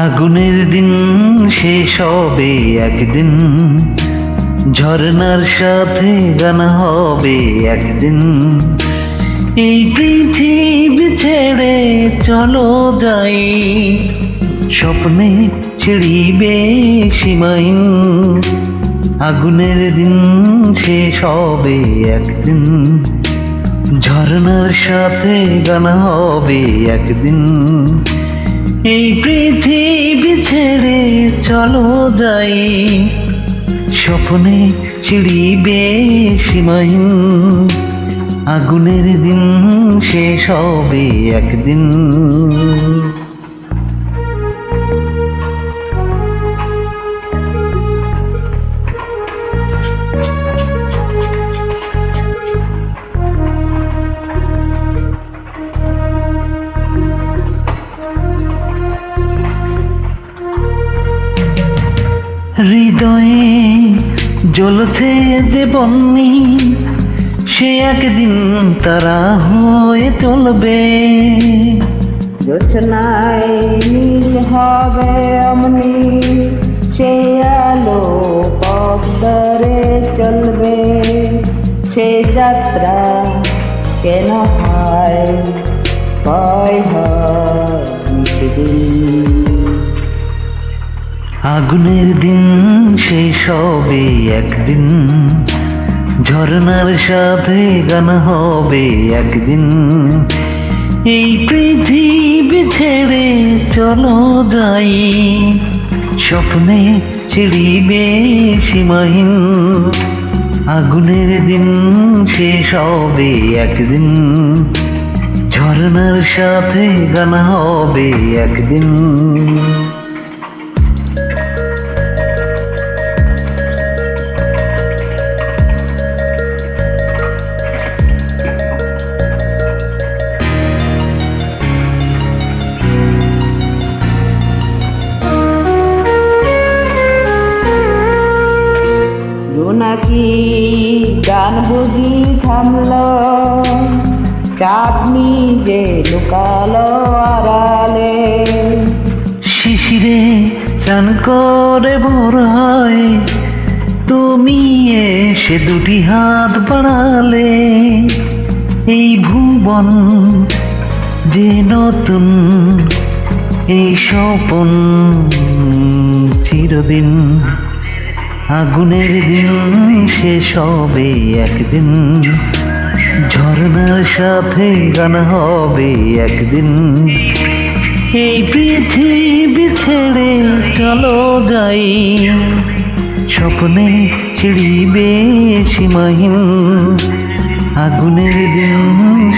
আগুনের দিন শেষ হবে একদিন, ঝরনার সাথে গান হবে একদিন। এই পৃথিবী ছেড়ে চলো যাই, স্বপ্নে ছিড়িবে সীমাহীন। আগুনের দিন শেষ হবে একদিন, ঝরনার সাথে গান হবে একদিন। এই পৃথিবী ছেড়ে চলো যাই, স্বপ্নে ছিড়িবে সীমাহীন। আগুনের দিন শেষ হবে একদিন। হৃদয়ে জ্বলছে যে বন্যি, সে একদিন তারা হয়ে চলবে। জোছনায় নীল হবে অমনি, সে আলো পথ ধরে চলবে। সে যাত্রা কেন হয় ভয় হয় সেদিন। আগুনের দিন শেষ হবে একদিন, ঝরনার সাথে গান হবে একদিন। এই পৃথিবী ছেড়ে চলো যাই, স্বপ্নে ছিড়িবে সীমাহীন। আগুনের দিন শেষ হবে একদিন, ঝরনার সাথে গান হবে একদিন। নাকি গান বুঝি থামলো, চাঁদনি যে লুকালো আড়ালে। শিশিরে স্নান করে ভোর হয়, তুমি এসে দুটি হাত বাড়ালে। এই ভুবন যে নতুন, এই স্বপন চিরদিন। আগুনের দিন শেষ হবে একদিন, ঝরনার সাথে গান হবে একদিন। এই পৃথিবী ছেড়ে চলো যাই, স্বপ্নে ছিড়িবে সীমাহীন। আগুনের দিন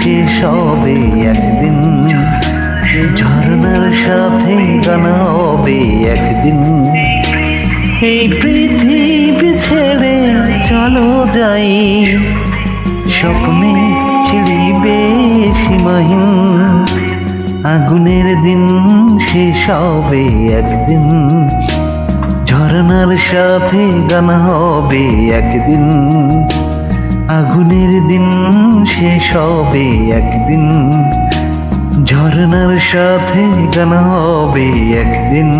শেষ হবে একদিন, ঝরনার সাথে গান হবে একদিন। এই পৃথিবী ছেড়ে চলো যাই, স্বপ্নে ছিড়িবে সীমাহীন। আগুনের দিন শেষ হবে একদিন, ঝরনার সাথে গান হবে একদিন। আগুনের দিন শেষ হবে একদিন, ঝরনার সাথে গান হবে একদিন।